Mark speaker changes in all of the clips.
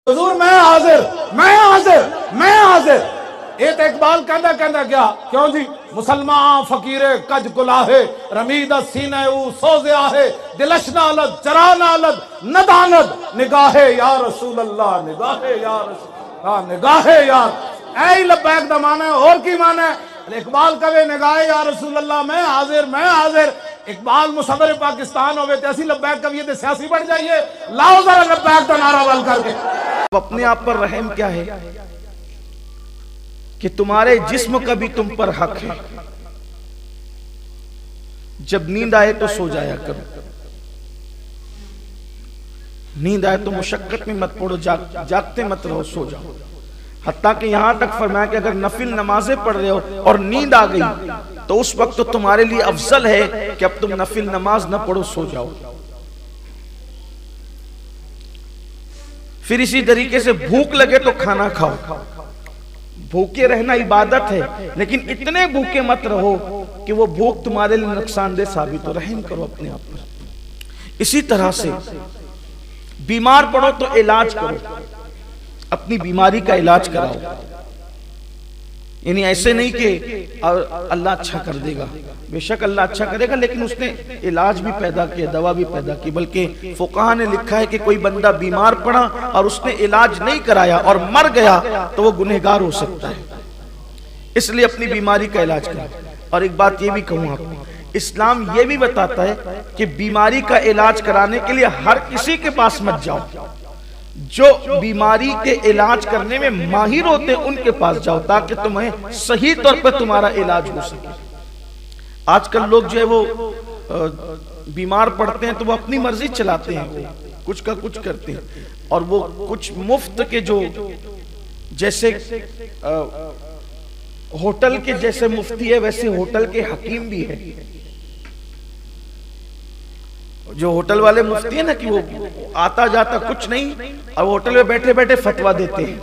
Speaker 1: हुजूर मैं हाजिर, मैं हाजिर, मैं हाजिर। ये तो इकबाल कहता कहता क्या क्यों जी, मुसलमान फकीरे कज गुलाहे रमीदा सीने सोजे आहे दिलश नालद जरा नालद नदानद निगाहे या रसूल अल्लाह निगाहे या रसूल, हाँ निगाहे यार ऐ लब्बैक दा माना है और की माना है। इकबाल कवे निगाहे या रसूल अल्लाह मैं हाजिर, मैं हाजिर। इकबाल मुसव्विर पाकिस्तान होवे ते असी लब्बैक कविए ते सियासी बन जाइए। लाओ जरा लब्बैक दा नारा बल करके।
Speaker 2: अपने आप पर रहम क्या है कि तुम्हारे जिस्म का भी तुम पर हक है। जब नींद आए तो सो जाया करो, नींद आए तो मुशक्कत में मत पड़ो, जागते मत रहो, सो जाओ। हत्ता कि यहां तक फरमाया कि अगर नफिल नमाजें पढ़ रहे हो और नींद आ गई तो उस वक्त तो तुम्हारे लिए अफजल है कि अब तुम नफिल नमाज न पढ़ो, सो जाओ। फिर इसी तरीके से भूख लगे तो खाना खाओ। भूखे रहना इबादत है, लेकिन इतने भूखे मत रहो कि वो भूख तुम्हारे लिए नुकसानदेह साबित हो। रहम करो अपने आप पर। इसी तरह से बीमार पड़ो तो इलाज करो, अपनी बीमारी का इलाज कराओ। यानी ऐसे नहीं कि अल्लाह अच्छा कर देगा, बेशक अल्लाह अच्छा करेगा, लेकिन उसने इलाज भी पैदा किया, दवा भी पैदा की। बल्कि फुकाहा ने लिखा है कि कोई बंदा बीमार पड़ा और उसने इलाज नहीं कराया और मर गया तो वो गुनहगार हो सकता है। इसलिए अपनी बीमारी का इलाज करो। और एक बात ये भी कहूँ आपको, इस्लाम ये भी बताता है कि बीमारी का इलाज कराने के लिए हर किसी के पास मत जाओ। जो बीमारी के इलाज करने में माहिर होते हैं उनके पास जाओ, ताकि तुम्हें सही तौर पर तुम्हारा इलाज हो सके। आजकल लोग जो है वो बीमार पड़ते हैं तो वो अपनी मर्जी चलाते हैं, कुछ का कुछ करते हैं। और वो कुछ मुफ्त के जो जैसे होटल के जैसे मुफ्ती है वैसे होटल के हकीम भी है। जो होटल वाले मुफ्ती है ना कि वो आता जाता कुछ नहीं और होटल में बैठे बैठे फतवा देते हैं,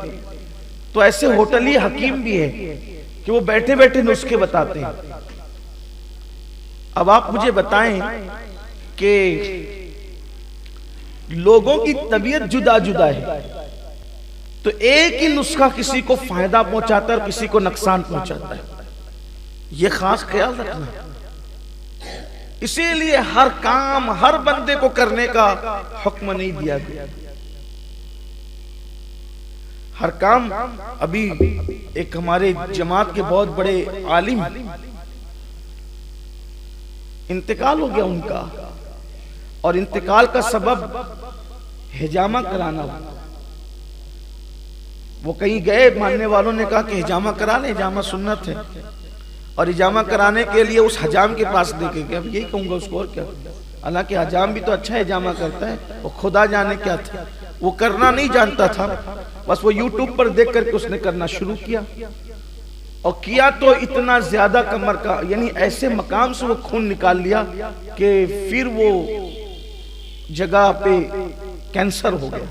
Speaker 2: तो ऐसे होटली हकीम भी है कि वो बैठे बैठे नुस्खे बताते हैं। अब आप मुझे बताएं कि लोगों की तबीयत जुदा जुदा है, तो एक ही नुस्खा किसी को फायदा पहुंचाता है और किसी को नुकसान पहुंचाता है, यह खास ख्याल रखना। इसीलिए हर काम हर बंदे को करने का हुक्म नहीं दिया गया। हर काम, अभी एक हमारे जमात के बहुत बड़े आलिम इंतकाल हो गया उनका, और इंतकाल का सबब हिजामा कराना। वो कहीं गए, मानने वालों ने कहा कि हिजामा करा ले, हिजामा सुन्नत है, और हिजामा कराने के लिए उस हजाम के पास देखे गए। अब यही कहूंगा उसको, और क्या। हालांकि हजाम भी तो अच्छा हिजामा करता है, वो खुदा जाने क्या था, वो करना नहीं जानता था, बस वो यूट्यूब पर देख करके उसने करना शुरू किया। और किया तो इतना ज्यादा कमर का, यानी ऐसे मकाम से वो खून निकाल लिया कि फिर वो जगह पे कैंसर हो गया,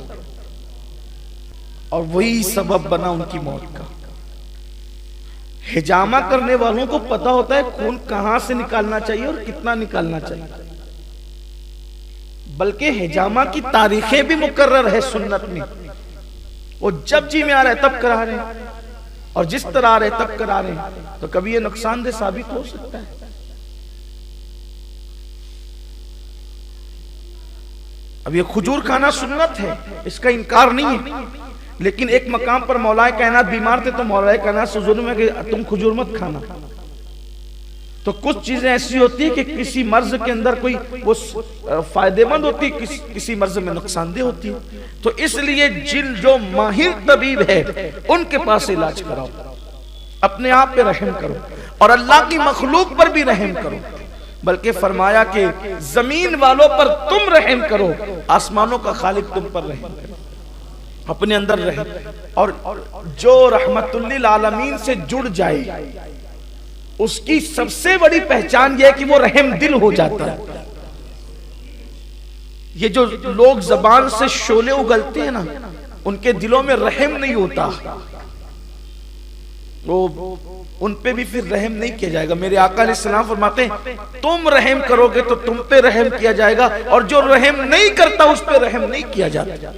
Speaker 2: और वही सबब बना उनकी मौत का। हिजामा करने वालों को पता होता है खून कहां से निकालना चाहिए और कितना निकालना चाहिए। बल्कि हिजामा की तारीखें भी मुकर्रर है सुन्नत में। वो जब जी में आ रहा है तब करा रहे हैं, और जिस तरह आ रहे तब करा रहे हैं, तो कभी ये नुकसानदेह साबित हो सकता है। अब ये खजूर खाना सुन्नत है, इसका इनकार नहीं है, लेकिन एक मकाम पर मौलाए कायनात बीमार थे तो मौलाए कायनात से जुल्म है कि तुम खजूर मत खाना। तो कुछ चीजें ऐसी होती है कि किसी मर्ज के अंदर कोई वो फायदेमंद होती है, किसी मर्ज में नुकसानदेह होती है। तो इसलिए जिन जो माहिर तबीब है उनके पास इलाज कराओ, अपने आप पे रहम करो, और अल्लाह की मखलूक पर भी रहम करो। बल्कि फरमाया कि जमीन वालों पर तुम रहम करो, आसमानों का खालिक तुम पर रहम करो, अपने अंदर रहे। और जो रहमतुल्लिल आलमीन से जुड़ जाए उसकी सबसे बड़ी पहचान यह है कि वो रहम दिल हो जाता है। ये जो लोग जबान से शोले उगलते हैं ना, उनके दिलों में रहम नहीं होता, वो उन पे भी फिर रहम नहीं किया जाएगा। मेरे आका अलैहिस्सलाम फरमाते हैं तुम रहम करोगे तो तुम पे रहम किया जाएगा, और जो रहम नहीं करता उस पे रहम नहीं किया जाता।